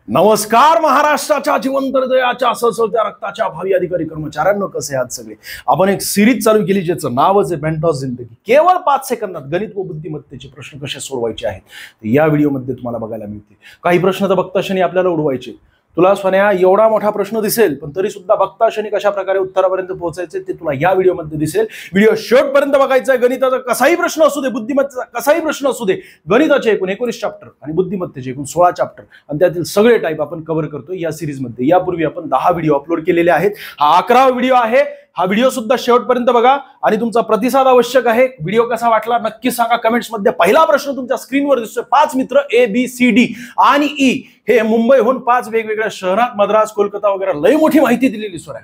नमस्कार महाराष्ट्राच्या जिवंत हृदयाच्या सळसळत्या रक्ताच्या भावी अधिकारी कर्मचाऱ्यांनो, कसे आहात सगळे। आपण एक सिरीज चालू केली ज्याचं नावच आहे मेंटॉस जिंदगी। केवळ 5 सेकंदात गणित व बुद्धिमत्तेचे प्रश्न कसे सोडवायचे आहेत या व्हिडिओमध्ये तुम्हाला बघायला मिळते। काही प्रश्न तर बघता क्षणी आपल्याला उडवायचे। तुला सोन्या एवढा मोठा प्रश्न दिसेल पण तरी सुद्धा बघता क्षणी कशा प्रकारे उत्तरापर्यंत पोहोचायचे ते तुला या व्हिडिओमध्ये दिसेल। व्हिडिओ शेवटपर्यंत बघायचा आहे। गणिताचा कसाही प्रश्न असू दे, बुद्धिमत्तेचा कसाही प्रश्न असू दे, गणिताचे एकूण 19 चॅप्टर आणि बुद्धिमत्तेचे एकूण 16 चॅप्टर आणि त्यातील सगळे टाइप आपण कव्हर करतो या सिरीज मध्ये। यापूर्वी आपण 10 व्हिडिओ अपलोड केलेले आहेत। हा 11वा व्हिडिओ आहे। हा व्हिडिओ सुद्धा शेवटपर्यंत बघा आणि तुमचा प्रतिसाद आवश्यक आहे। व्हिडिओ कसा वाटला नक्की सांगा कमेंट्स मध्ये। पहिला प्रश्न तुमच्या स्क्रीनवर दिसतोय। 5 मित्र ए बी सी डी आणि ई हे मुंबईहून 5 वेगवेगळ्या शहरात मद्रास कोलकाता वगैरे लई मोठी माहिती दिलेली सोऱ्या।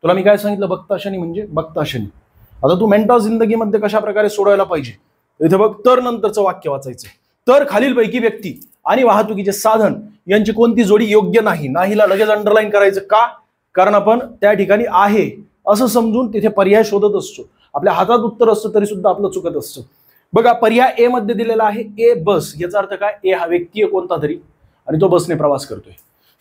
तुला मी काय सांगितलं, बघता क्षणी म्हणजे बघता क्षणी। आता तू मेंटॉस जिंदगीमध्ये कशा प्रकारे सोडवायला पाहिजे इथे बघ। तर नंतरचं वाक्य वाचायचं। तर खालीलपैकी व्यक्ती आणि वाहतुकीचे साधन यांची कोणती जोडी योग्य नाही। नाहीला लगेच अंडरलाईन करायचं का? कारण आपण त्या ठिकाणी आहे असं समजून तिथे पर्याय शोधत असतो। आपल्या हातात उत्तर असतं तरी सुद्धा आपलं चुकत असतं। बघा पर्याय ए मध्ये दिलेला आहे ए बस। याचा अर्थ काय? ए हा व्यक्ती आहे कोणता तरी आणि तो बसने प्रवास करतोय।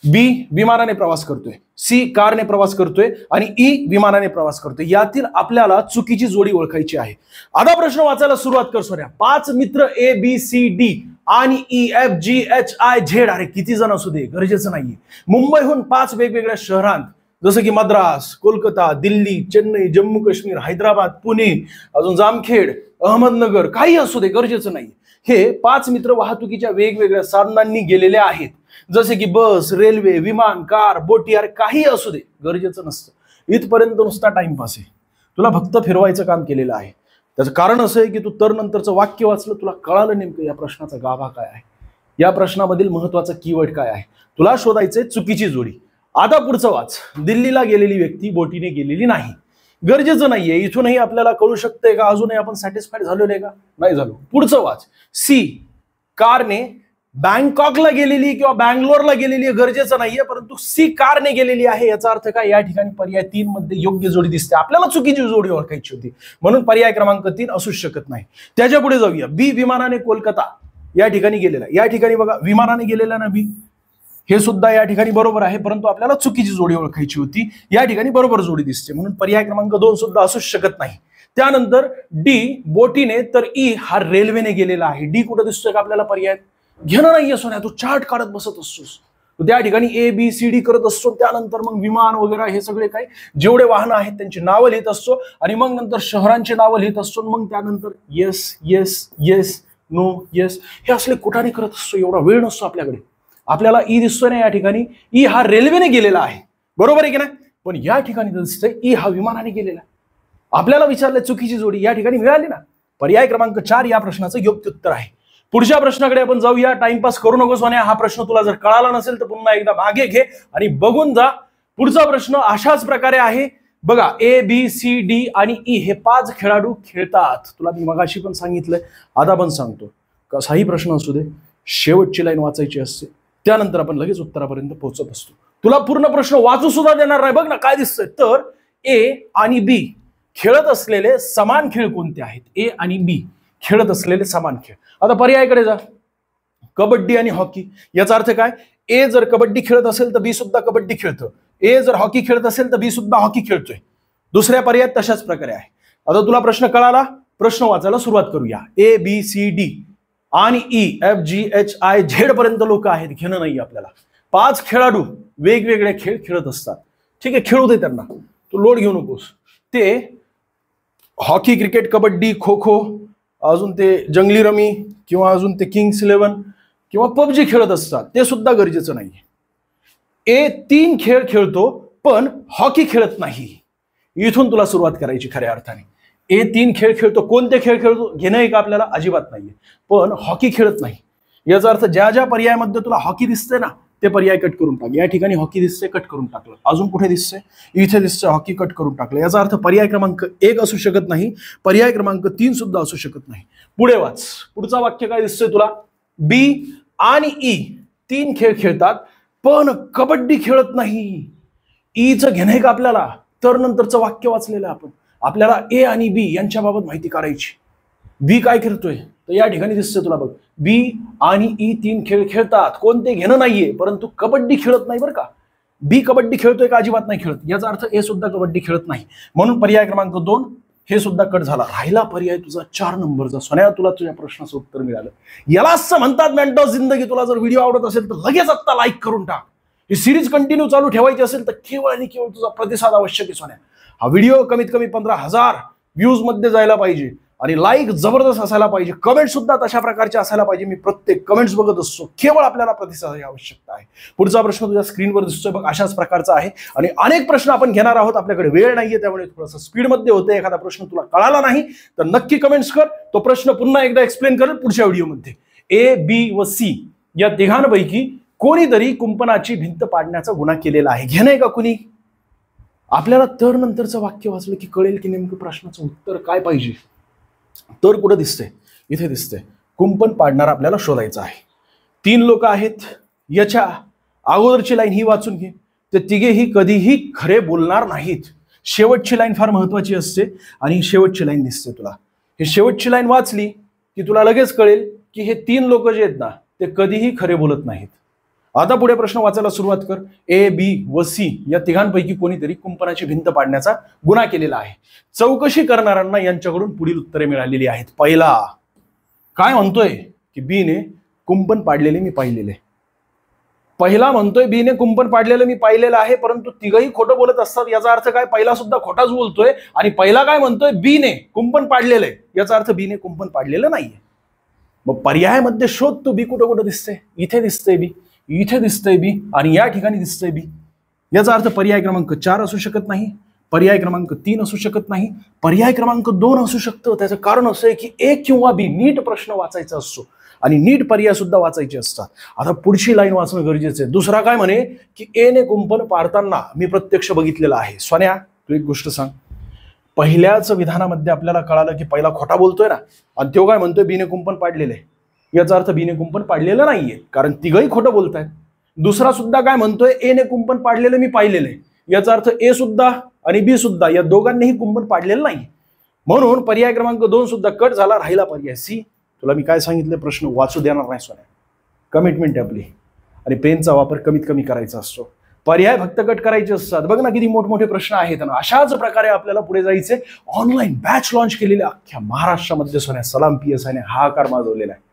बी विमानाने प्रवास करतोय। सी कारने प्रवास करतोय आणि ई विमानाने प्रवास करतोय। यातील आपल्याला चुकीची जोडी ओळखायची आहे। आता प्रश्न वाचायला सुरुवात कर सोन्या। 5 मित्र ए बी सी डी आणि E F G H I Z, अरे किती जण असू दे गरजेचं नाहीये। मुंबईहून 5 वेगवेगळ्या शहरांत जसं की मद्रास, कोलकाता, दिल्ली, चेन्नई, जम्मू काश्मीर, हैदराबाद, पुणे, अजून जामखेड, अहमदनगर, काही असू दे गरजेचं नाही। हे 5 मित्र वाहतुकीच्या वेगवेगळ्या साधनांनी गेलेले आहेत। जसे की बस, रेल्वे, विमान, कार, बोटी, अरे काही असू दे गरजेचं नसतं। इथपर्यंत नुसता टाइमपास आहे। तुला फक्त फिरवायचं काम केलेलं आहे। त्याचं कारण असं आहे की तू तर नंतरचं वाक्य वाचलं, तुला कळालं नेमकं या प्रश्नाचा गाभा काय आहे, या प्रश्नामधील महत्वाचा कीवर्ड काय आहे। तुला शोधायचंय चुकीची जोडी। आता पुढचं वाच। दिल्लीला गेलेली व्यक्ती बोटीने गेलेली नाही, गरजेचं नाहीये। इथूनही आपल्याला कळू शकतंय का अजूनही आपण सॅटिस्फाईड झालो नाही का? नाही झालो। पुढचं वाच। सी कारने बँकॉकला गेलेली किंवा बँगलोरला गेलेली गरजेचं नाहीये, परंतु सी कारने गेलेली आहे। याचा अर्थ काय? या ठिकाणी पर्याय 3 मध्ये योग्य जोडी दिसते। आपल्याला चुकीची जोडी ओळखायची होती म्हणून पर्याय क्रमांक 3 असूच शकत नाही। त्याच्या पुढे जाऊया। बी विमानाने कोलकाता या ठिकाणी गेलेला। या ठिकाणी बघा विमानाने गेलेला ना बी, हे सुद्धा या ठिकाणी बरोबर आहे, परंतु आपल्याला चुकीची जोडी ओळखायची होती। या ठिकाणी बरोबर जोडी दिसते म्हणून पर्याय क्रमांक 2 सुद्धा असूच शकत नाही। त्यानंतर डी बोटीने तर ई हा रेल्वेने गेलेला आहे। डी कुठे दिसतोय का आपल्याला? पर्याय घेणं नाहीये सोन्या। तू चार्ट काढत बसत असतोस, तू त्या ठिकाणी ए बी सी डी करत असतो। त्यानंतर मग विमान वगैरे हे सगळे काही जेवढे वाहनं आहेत त्यांची नावं लिहित असतो आणि मग नंतर शहरांची नावं लिहित असतो। मग त्यानंतर yes yes yes no yes हे असले कुठाने करत असतो। एवढा वेळ नसतो आपल्याकडे। आपल्याला ई दिसतोय ना या ठिकाणी, ई हा रेल्वेने गेलेला आहे, बरोबर आहे की नाही? पण या ठिकाणी दिसतंय ई हा विमानाने गेलेला। आपल्याला विचारलं चुकीची जोडी या ठिकाणी मिळाली ना। पर्याय क्रमांक 4 या प्रश्नाचं योग्य उत्तर आहे। पुढच्या प्रश्नाकडे आपण जाऊया। टाइमपास करू नकोस सोन्या। हा प्रश्न तुला जर कळाला नसेल तर पुन्हा एकदा मागे घे आणि बघून जा। पुढचा प्रश्न अशाच प्रकारे आहे बघा। ए बी सी डी आणि ई हे 5 खेळाडू खेळतात। तुला मी मगाशी पण सांगितलंय, आता पण सांगतो, कसाही प्रश्न असू दे शेवटची लाईन वाचायची असते, त्यानंतर आपण लगेच उत्तरापर्यंत पोहोचत असतो। तुला पूर्ण प्रश्न वाचू सुद्धा देणार नाही। बघ ना काय दिसतंय। तर ए आणि बी खेळत असलेले समान खेळ कोणते आहेत? ए आणि बी खेळत असलेले समान खेळ। आता पर्यायाकडे जा। कबड्डी आणि हॉकी। याचा अर्थ काय? ए जर कबड्डी खेळत असेल तर बी सुद्धा कबड्डी खेळतो। ए जर हॉकी खेळत असेल तर बी सुद्धा हॉकी खेळतोय। दुसऱ्या पर्याय तशाच प्रकारे आहे। आता तुला प्रश्न कळाला? प्रश्न वाचायला सुरुवात करूया। ए बी सी डी आणि E F G H I Z पर्यंत लोक आहेत, घेणं नाही आपल्याला। 5 खेळाडू वेगवेगळे खेळ खेळत असतात। ठीक आहे, खेळू दे त्यांना, तू लोड घेऊ नकोस। ते हॉकी, क्रिकेट, कबड्डी, खो खो, अजून ते जंगली रमी किंवा अजून ते किंग्स 11 किंवा पबजी खेळत असतात, ते सुद्धा गरजेचं नाहीये। ए 3 खेळ खेळतो पण हॉकी खेळत नाही। इथून तुला सुरुवात करायची खऱ्या अर्थाने। ए 3 खेळ खेळतो, कोणते खेळ खेळतो घेणं आहे का आपल्याला? अजिबात नाहीये, पण हॉकी खेळत नाही। याचा अर्थ ज्या ज्या पर्यायामध्ये तुला हॉकी दिसते ना ते पर्याय कट करून टाक। या ठिकाणी हॉकी दिसते, कट करून टाकलं। अजून कुठे दिसते? इथे दिसते हॉकी, कट करून टाकलं। याचा अर्थ पर्याय क्रमांक 1 असू शकत नाही, पर्याय क्रमांक 3 सुद्धा असू शकत नाही। पुढे वाच। पुढचा वाक्य काय दिसतंय तुला? बी आणि ई 3 खेळ खेळतात पण कबड्डी खेळत नाही। ईचं घेणं आहे का आपल्याला? तर नंतरचं वाक्य वाचलेलं आपण। आपल्याला ए आणि बी यांच्याबाबत माहिती काढायची। बी काय खेळतोय तर या ठिकाणी दिसतंय तुला बघ, बी आणि ई 3 खेळ खेळतात, कोणते घेणं नाहीये, परंतु कबड्डी खेळत नाही बरं का. बी कबड्डी खेळतोय का अजिबात नाही खेळत, याचा अर्थ ए सुद्धा कबड्डी खेळत नाही. म्हणून पर्याय क्रमांक 2 हे सुद्धा कट झाला. राहिला पर्याय तुझा 4 नंबरचा. सोन्या तुला तुझ्या प्रश्नाचं उत्तर मिळालं. यालाच म्हणतात मेंटॉस जिंदगी. तुला जर व्हिडिओ आवडत असेल तर लगेच आत्ता लाईक करून टाक. ही सिरीज कंटिन्यू चालू ठेवायची असेल तर केवळ आणि केवळ तुझा प्रतिसाद आवश्यक आहे सोन्या. हा व्हिडिओ कमीत कमी 15,000 व्ह्यूज मध्ये जायला पाहिजे आणि लाईक जबरदस्त असायला पाहिजे, कमेंट सुद्धा तशा प्रकारचे असायला पाहिजे. मी प्रत्येक कमेंट्स बघत असतो. केवळ आपल्याला प्रतिसादाची आवश्यकता आहे. पुढचा प्रश्न तुझ्या स्क्रीनवर दिसतोय बघ, अशाच प्रकारचा आहे आणि अनेक प्रश्न आपण घेणार आहोत. आपल्याकडे वेळ नाहीये त्यामुळे थोडंसं स्पीडमध्ये होते. एखादा प्रश्न तुला कळाला नाही तर नक्की कमेंट्स कर. तो प्रश्न पुन्हा एकदा एक्सप्लेन करेल पुढच्या व्हिडिओमध्ये. ए, बी व सी या तिघांपैकी कोणीतरी कुंपणाची भिंत पाडण्याचा गुन्हा केलेला आहे. घेणंय का कुणी? आपल्याला तर नंतरचं वाक्य वाचलं की कळेल की नेमकं प्रश्नाचं उत्तर काय पाहिजे. तर कुठं दिसतंय? इथे दिसतंय. कुंपण पाडणारा आपल्याला शोधायचा आहे. 3 लोक आहेत. याच्या अगोदरची लाईन ही वाचून घे. ते तिघेही कधीही खरे बोलणार नाहीत. शेवटची लाईन फार महत्वाची असते आणि शेवटची लाईन दिसते तुला. ही शेवटची लाईन वाचली की तुला लगेच कळेल की हे 3 लोक जे आहेत ना ते कधीही खरे बोलत नाहीत. आता पुढे प्रश्न वाचायला सुरुवात कर. ए, बी व सी या तिघांपैकी कोणीतरी कुंपणाची भिंत पाडण्याचा गुन्हा केलेला आहे. चौकशी करणाऱ्यांना यांच्याकडून पुढील उत्तरे मिळालेली आहेत. पहिला काय म्हणतोय की बी ने कुंपण पाडलेले मी पाहिलेले. पहिला म्हणतोय बी ने कुंपण पाडलेलं मी पाहिलेलं आहे, परंतु तिघही खोटं बोलत असतात. याचा अर्थ काय? पहिला सुद्धा खोटाच बोलतोय. आणि पहिला काय म्हणतोय? बी ने कुंपण पाडलेलं आहे. याचा अर्थ बी ने कुंपण पाडलेलं नाहीये. मग पर्यायामध्ये शोध तू. बी कुठं कुठं दिसतंय? इथे दिसतंय बी, इथे दिसतंय बी आणि या ठिकाणी दिसतंय बी. याचा अर्थ पर्याय क्रमांक 4 असू शकत नाही, पर्याय क्रमांक 3 असू शकत नाही, पर्याय क्रमांक 2 असू शकतं. त्याचं कारण असं आहे की ए किंवा बी नीट प्रश्न वाचायचा असतो आणि नीट पर्याय सुद्धा वाचायचे असतात. आता पुढची लाईन वाचणं गरजेचं आहे. दुसरा काय म्हणे की ए ने कुंपण पाडताना मी प्रत्यक्ष बघितलेलं आहे. सोन्या तू एक गोष्ट सांग, पहिल्याच विधानामध्ये आपल्याला कळालं की पहिला खोटा बोलतोय ना आणि तो काय म्हणतोय बी ने कुंपण पाडलेलं आहे. याचा अर्थ बी ने कुंपण पाडलेलं नाहीये, कारण तिघही खोटं बोलतायत. दुसरा सुद्धा काय म्हणतोय ए ने कुंपण पाडलेलं मी पाहिलेलं आहे. याचा अर्थ ए सुद्धा आणि बी सुद्धा या दोघांनीही कुंपण पाडलेलं नाही. म्हणून पर्याय क्रमांक 2 सुद्धा कट झाला. राहिला पर्याय सी. तुला मी काय सांगितलं, प्रश्न वाचू देणार नाही सोन्या. कमिटमेंट आहे आपली आणि पेनचा वापर कमीत कमी करायचा असतो. पर्याय फक्त कट करायचे असतात. बघ ना किती मोठमोठे प्रश्न आहेत ना. अशाच प्रकारे आपल्याला पुढे जायचे. ऑनलाईन बॅच लॉन्च केलेले अख्ख्या महाराष्ट्रामध्ये सोन्या सलाम PSI ने हाहाकार माजवलेला आहे.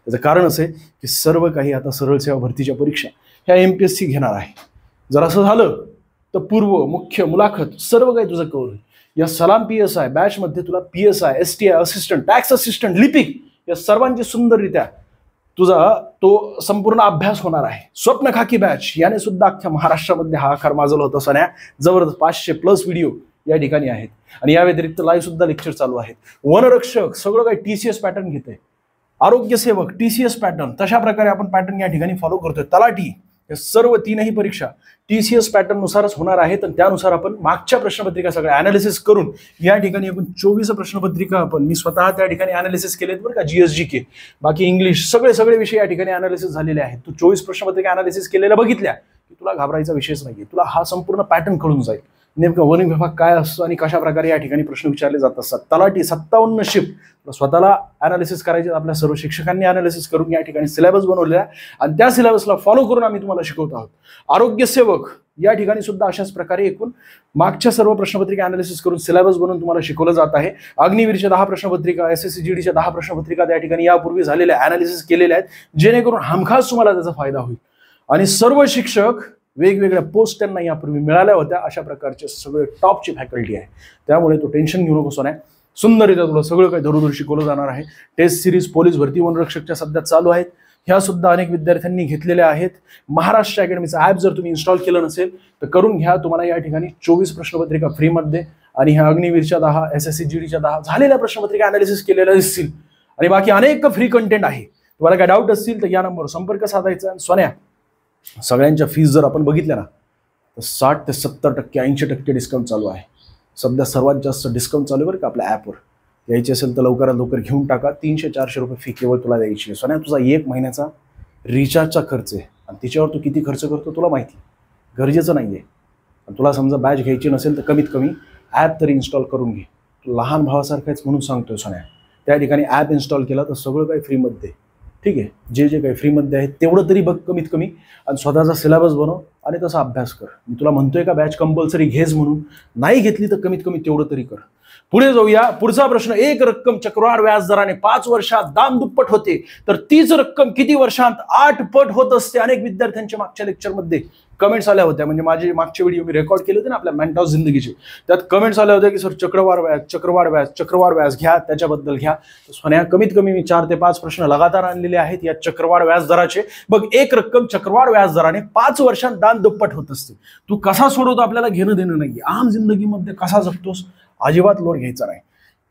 त्याचं कारण असं आहे की सर्व काही आता सरळ सेवा भरतीच्या परीक्षा ह्या MPSC घेणार आहे. जर असं झालं तर पूर्व, मुख्य, मुलाखत सर्व काही तुझं कवर होईल. या सलाम PSI बॅचमध्ये तुला PSI, STI assistant, tax assistant, लिपिक या सर्वांची सुंदररित्या तुझा तो संपूर्ण अभ्यास होणार आहे. स्वप्न खाकी बॅच याने सुद्धा अख्ख्या महाराष्ट्रामध्ये हाहाकार माजवला होता सोन्या. जबरदस्त 500+ व्हिडिओ या ठिकाणी आहेत आणि या व्यतिरिक्त लाईव्ह सुद्धा लेक्चर चालू आहेत. वनरक्षक सगळं काही TCS पॅटर्न घेते. आरोग्य सेवक TCS पॅटर्न, तशा प्रकारे आपण पॅटर्न या ठिकाणी फॉलो करतोय. तलाठी या सर्व 3ही परीक्षा TCS पॅटर्न नुसारच होणार आहेत आणि त्यानुसार आपण मागच्या प्रश्नपत्रिका सगळ्या अनालिसिस करून या ठिकाणी आपण 24 प्रश्नपत्रिका आपण मी स्वतः त्या ठिकाणी अनालिसिस केलेत बरं का. GSGK बाकी इंग्लिश सगळे विषय या ठिकाणी अनालिसिस झालेले आहेत. तू 24 प्रश्नपत्रिका अनालिसिस केलेल्या बघितल्या की तुला घाबरायचा विषयच नाहीये. तुला हा संपूर्ण पॅटर्न कळून जाईल नेमकं वन विभाग काय असतो आणि कशा प्रकारे या ठिकाणी प्रश्न विचारले जात असतात. तलाठी 57 शिफ्ट स्वतःला अनालिसिस करायचे. आपल्या सर्व शिक्षकांनी अनालिसिस करून या ठिकाणी सिलेबस बनवलेला आणि त्या सिलेबसला फॉलो करून आम्ही तुम्हाला शिकवत आहोत. आरोग्य सेवक या ठिकाणी सुद्धा अशाच प्रकारे एकूण मागच्या सर्व प्रश्नपत्रिका अनालिसिस करून सिलेबस बनवून तुम्हाला शिकवलं जात आहे. अग्निवीरच्या 10 प्रश्नपत्रिका, SSC GDच्या 10 प्रश्नपत्रिका त्या ठिकाणी यापूर्वी झालेल्या अनालिसिस केलेल्या आहेत, जेणेकरून हमखास तुम्हाला त्याचा फायदा होईल. आणि सर्व शिक्षक वेगवेगळ्या पोस्ट त्यांना यापूर्वी मिळाल्या होत्या. अशा प्रकारचे सगळे टॉपची फॅकल्टी आहे. त्यामुळे तो टेन्शन घेऊ नकोस नाही. सुंदररित्या तुला सगळं काही धरूधर शिकवलं जाणार आहे. टेस्ट सिरीज पोलीस भरती वनरक्षकच्या सध्या चालू आहेत. ह्या सुद्धा अनेक विद्यार्थ्यांनी घेतलेल्या आहेत. महाराष्ट्र अकॅडमीचं ॲप जर तुम्ही इन्स्टॉल केलं नसेल तर करून घ्या. तुम्हाला या ठिकाणी 24 प्रश्नपत्रिका फ्रीमध्ये आणि ह्या अग्निवीरच्या 10, SSC GDच्या 10 झालेल्या प्रश्नपत्रिका अनालिसिस केलेल्या दिसतील आणि बाकी अनेक फ्री कंटेंट आहे. तुम्हाला काय डाऊट असतील तर या नंबरवर संपर्क साधायचा. सोन्या सगळ्यांच्या फीस जर आपण बघितल्या ना तर 60 ते 70%, 80% डिस्काउंट चालू आहे. सध्या सर्वात जास्त डिस्काउंट चालू आहे बरं का आपल्या ॲपवर. यायची असेल तर लवकरात लवकर घेऊन टाका. 300-400 रुपये फी केवळ तुला द्यायची आहे. सोन्या तुझा 1 महिन्याचा रिचार्जचा खर्च आहे आणि तिच्यावर तू किती खर्च करतो तुला माहिती. गरजेचं नाही आहे. तुला समजा बॅच घ्यायची नसेल तर कमीत कमी ॲप तरी इन्स्टॉल करून घे. तू लहान भावासारखाच म्हणून सांगतोय सोन्या. त्या ठिकाणी ॲप इन्स्टॉल केला तर सगळं काही फ्रीमध्ये, ठीक आहे, जे जे काही फ्रीमध्ये आहे तेवढं तरी बघ कमीत कमी, आणि स्वतःचा सिलेबस बनव आणि तसा अभ्यास कर. मी तुला म्हणतोय का बॅच कंपल्सरी घेच म्हणून, नाही घेतली तर कमीत कमी तेवढं तरी कर. पुढे जाऊया. पुढचा प्रश्न, एक रक्कम चक्रवाढ व्याजदराने 5 वर्षात दाम दुप्पट होते तर तीच रक्कम किती वर्षांत 8 पट होत असते. अनेक विद्यार्थ्यांच्या मागच्या लेक्चरमध्ये कमेंट्स आल्या होत्या, म्हणजे माझे मागचे व्हिडिओ मी रेकॉर्ड केले होते ना आपल्या मेंटॉस जिंदगीचे, त्यात कमेंट्स आल्या होत्या की सर चक्रवाढ व्याज घ्या, त्याच्याबद्दल घ्या. सोन्या, कमीत कमी मी 4 ते 5 प्रश्न लगातार आणलेले आहेत या चक्रवाढ व्याजदराचे. बघ, एक रक्कम चक्रवाढ व्याजदराने 5 वर्षांत दाम दुप्पट होत असते. तू कसा सोडवतो आपल्याला घेणं देणं नाही. आम जिंदगीमध्ये कसा जगतोस अजिबात लोड घ्यायचा नाही.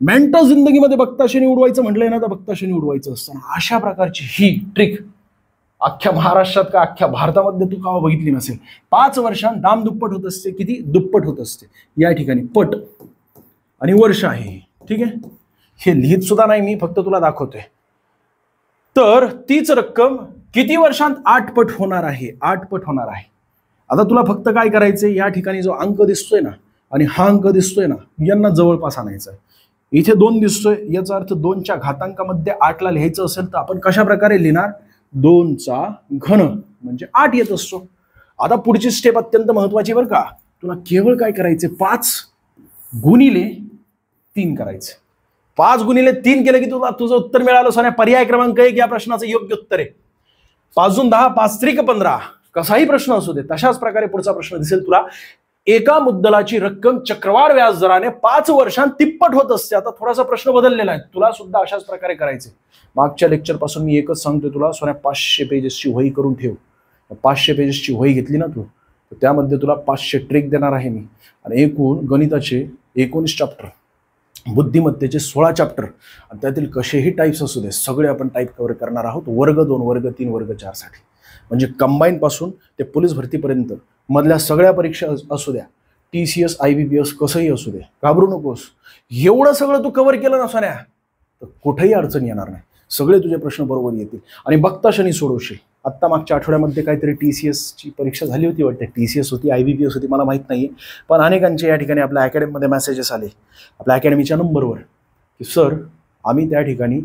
मेंटल जिंदगीमध्ये बघताशनी उडवायचं म्हटलंय ना तर बघताशनी उडवायचं असतं. अशा प्रकारची ही ट्रिक अख्ख्या महाराष्ट्रात का अख्ख्या भारतामध्ये तू का बघितली नसेल. 5 वर्षांत दाम दुप्पट होत असते. किती दुप्पट होत असते या ठिकाणी पट आणि वर्ष आहे, ठीक आहे. हे लिहित सुद्धा नाही मी, फक्त तुला दाखवतोय. तर तीच रक्कम किती वर्षांत 8 पट होणार आहे, 8 पट होणार आहे. आता तुला फक्त काय करायचंय, या ठिकाणी जो अंक दिसतोय ना आणि हा अंक दिसतोय ना, यांना जवळपास आणायचा आहे. इथे 2 दिसतोय, याचा अर्थ 2च्या घातांकामध्ये 8 ला लिहायचं असेल तर आपण कशा प्रकारे लिहिणार, 2चा घन म्हणजे 8 येत असतो. आता पुढची स्टेप अत्यंत महत्वाची बरं का. तुला केवळ काय करायचे, 5 गुणिले 3 करायचे. 5 गुणिले 3 केलं की तुला तुझं उत्तर मिळालं. सोन्या, पर्याय क्रमांक 1 या प्रश्नाचं योग्य उत्तर आहे. 5 × 10 5 × 15 कसाही प्रश्न असू दे तशाच प्रकारे पुढचा प्रश्न दिसेल तुला. एका मुद्दलाची रक्कम चक्रवाढ व्याजदराने 5 वर्षांत तिप्पट होत असते. आता थोडासा प्रश्न बदललेला आहे, तुला सुद्धा अशाच प्रकारे करायचे. मागच्या लेक्चर पासून मी एकच सांगतोय तुला, सोन्या 500 पेजेसची वही करून ठेव. 500 पेजेसची वही घेतली ना तू, तर त्यामध्ये तुला 500 ट्रिक देणार आहे मी. आणि एकूण गणिताचे 19 चॅप्टर, बुद्धिमत्तेचे 16 चॅप्टर, आणि त्यातील कसेही टाईप्स असू दे सगळे आपण टाईप कव्हर करणार आहोत. वर्ग 2, वर्ग 3, वर्ग 4 साठी, म्हणजे कंबाईन पासून ते पोलीस भरतीपर्यंत मधल्या सगळ्या परीक्षा असू द्या, TCS IBPS कसंही असू दे, घाबरू नकोस. एवढं सगळं तू कव्हर केलं ना सोन्या तर कुठेही अडचण येणार नाही. सगळे तुझे प्रश्न बरोबर येतील आणि बघता क्षणी सोडवशील. आत्ता मागच्या आठवड्यामध्ये काहीतरी TCS ची परीक्षा झाली होती वाटते, TCS होती IBPS होती मला माहीत नाही, पण अनेकांचे या ठिकाणी आपल्या अकॅडमीमध्ये मेसेजेस आले आपल्या अकॅडमीच्या नंबरवर की सर आम्ही त्या ठिकाणी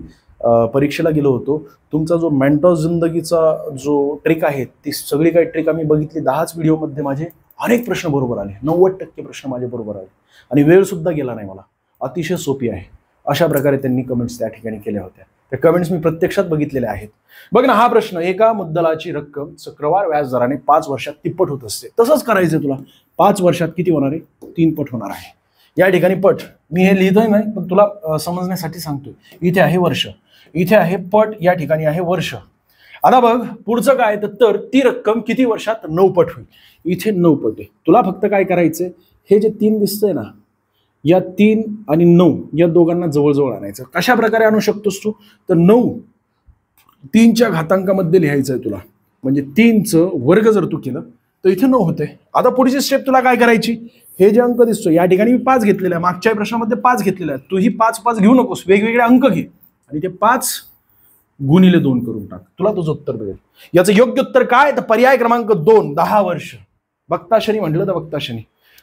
परीक्षेला गेलो होतो, तुमचा जो मेंटॉस जिंदगीचा जो ट्रिक आहे ती सगळी काही ट्रिक आम्ही बघितली. 10च व्हिडिओमध्ये माझे अनेक प्रश्न बरोबर आले, 90% प्रश्न माझे बरोबर आले आणि वेळ सुद्धा गेला नाही मला. अतिशय सोपी आहे. अशा प्रकारे त्यांनी कमेंट्स त्या ठिकाणी केल्या होत्या. त्या कमेंट्स मी प्रत्यक्षात बघितलेल्या आहेत. बघ ना, हा प्रश्न, एका मुद्दलाची रक्कम चक्रवाढ व्याजदराने 5 वर्षात तिप्पट होत असते. तसंच करायचं तुला. 5 वर्षात किती होणार आहे, 3 पट होणार आहे. या ठिकाणी पट मी हे लिहितोय नाही, पण तुला समजण्यासाठी सांगतोय. इथे आहे वर्ष, इथे आहे पट, या ठिकाणी आहे वर्ष. आता बघ पुढचं काय, तर ती रक्कम किती वर्षात 9 पट होईल. इथे 9 पट आहे. तुला फक्त काय करायचंय, हे जे 3 दिसतंय ना, या 3 आणि 9 या दोघांना जवळजवळ आणायचं. कशा प्रकारे आणू शकतोस तू, तर 9 3च्या घातांकामध्ये लिहायचं आहे तुला, म्हणजे 3चं वर्ग जर तू केलं तर इथे 9 होते. आता पुढची स्टेप तुला काय करायची, हे जे अंक दिसतो या ठिकाणी मी 5 घेतलेला आहे, मागच्या प्रश्नामध्ये 5 घेतलेला आहे. तू ही 5 घेऊ नकोस, वेगवेगळे अंक घे आणि ते 5 गुणिले 2 करून टाक, तुला तुझं उत्तर मिळेल. याचं योग्य उत्तर काय, तर पर्याय क्रमांक 2, 10 वर्ष. बघता शनी म्हटलं तर बघता शनी.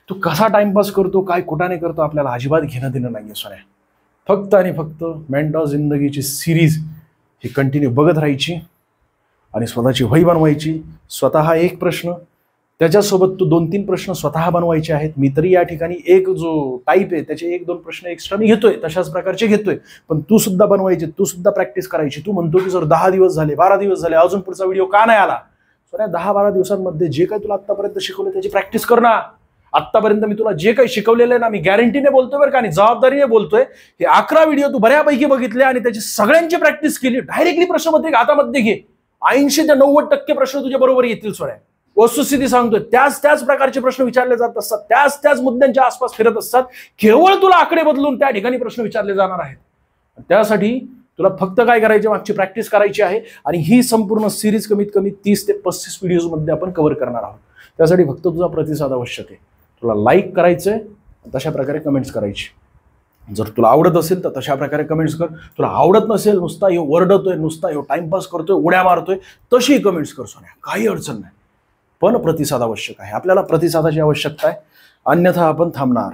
तू कसा टाइमपास करतो, काय कुठाने करतो, आपल्याला अजिबात घेणं देणं नाहीये सोन्या. फक्त आणि फक्त मेंटॉस जिंदगीची सिरीज ही कंटिन्यू बघत राहायची आणि स्वतःची वही बनवायची. स्वतः एक प्रश्न, त्याच्यासोबत तू 2-3 प्रश्न स्वतः बनवायचे आहेत. मी तरी या ठिकाणी एक जो टाईप आहे त्याचे 1-2 प्रश्न एक्स्ट्रा मी घेतोय, तशाच प्रकारचे घेतोय, पण तू सुद्धा बनवायचे, तू सुद्धा प्रॅक्टिस करायची. तू म्हणतो की जर 10 दिवस झाले, 12 दिवस झाले, अजून पुढचा व्हिडिओ का नाही आला. सोन्या, 10-12 दिवसांमध्ये जे काही तुला आत्तापर्यंत शिकवलं त्याची प्रॅक्टिस कर ना. आत्तापर्यंत मी तुला जे काही शिकवलेलं आहे ना, मी गॅरंटीने बोलतोय बरं का, आणि जबाबदारीने बोलतोय. हे 11 व्हिडिओ तू बऱ्यापैकी बघितले आणि त्याची सगळ्यांची प्रॅक्टिस केली. डायरेक्टली प्रश्नपत्रिका हातामध्ये घे, 80 ते 90% प्रश्न तुझ्या बरोबर येतील सोन्या. वस्तुस्थिती सांगतोय, त्याच प्रकारचे प्रश्न विचारले जात असतात, त्याच मुद्द्यांच्या आसपास फिरत असतात. केवळ तुला आकडे बदलून त्या ठिकाणी प्रश्न विचारले जाणार आहेत. त्यासाठी तुला फक्त काय करायचे, मागची प्रॅक्टिस करायची आहे आणि ही संपूर्ण सिरीज कमीत कमी 30 ते 35 व्हिडिओमध्ये आपण कव्हर करणार आहोत. त्यासाठी फक्त तुझा प्रतिसाद आवश्यक आहे. तुला लाईक करायचंय, तशा प्रकारे कमेंट्स करायची. जर तुला आवडत असेल तर तशा प्रकारे कमेंट्स कर. तुला आवडत नसेल, नुसता यो वरडतोय, नुसता यो टाइमपास करतोय, उड्या मारतोय, तशी कमेंट्स कर सोन्या, काही अडचण नाही. पण प्रतिसाद आवश्यक आहे. आपल्याला प्रतिसादाची आवश्यकता आहे, अन्यथा आपण थांबणार.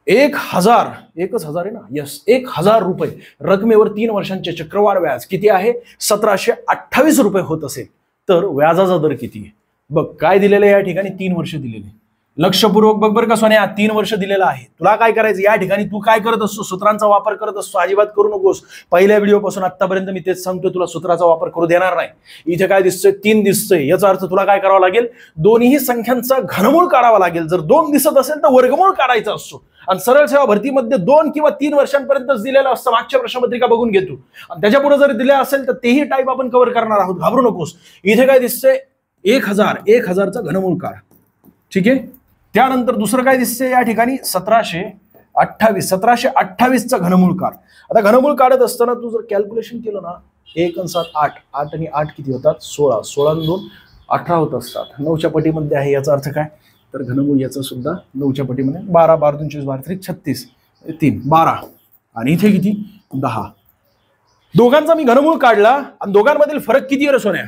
1,000, एकच हजार आहे ना, यस, 1,000 रुपये रकमेवर 3 वर्षांचे चक्रवाढ व्याज किती आहे? 1,728 रुपये होत असेल तर व्याजाचा दर किती आहे? बघ काय दिलेलं आहे या ठिकाणी, 3 वर्ष दिलेले. लक्षपूर्वक बघ बरं का सोन्या, 3 वर्ष दिलेलं आहे. तुला काय करायचं या ठिकाणी, तू काय करत असतो? सूत्रांचा वापर करत असतो. अजिबात करू नकोस. पहिल्या व्हिडिओपासून आतापर्यंत मी तेच सांगतोय, तुला सूत्राचा वापर करू देणार नाही. इथे काय दिसतंय? 3 दिसतंय. याचा अर्थ तुला काय करावं लागेल? दोन्ही संख्यांचा घनमूळ काढावा लागेल. जर 2 दिसत असेल तर वर्गमूळ काढायचा असतो. आणि सरळ सेवा भरतीमध्ये 2 किंवा 3 वर्षांपर्यंतच दिलेलं असतं. मागच्या प्रश्नपत्रिका बघून घेतो. आणि त्याच्या पुढे जर दिले असेल तर तेही टाईप आपण कव्हर करणार आहोत. घाबरू नकोस. इथे काय दिसतंय? 1,000चा घनमूळ काढ. ठीक आहे. त्यानंतर दुसरं काय दिसतंय या ठिकाणी? 1728चा घनमूळ काढ. आता घनमूळ काढत असताना तू जर कॅल्क्युलेशन केलं ना, 1 आणि 7 8, 8 आणि 8 किती होतात? 16, 16 आणि 2 18 होत असतात. 9च्या पटीमध्ये आहे. याचा अर्थ काय? तर घनमूळ याचा सुद्धा 9च्या पटीमध्ये 12, 12 2 24, 12 3 36, 3 12 आणि इथे किती? 10. दोघांचा मी घनमूळ काढला आणि दोघांमधील फरक किती आहे सोन्या?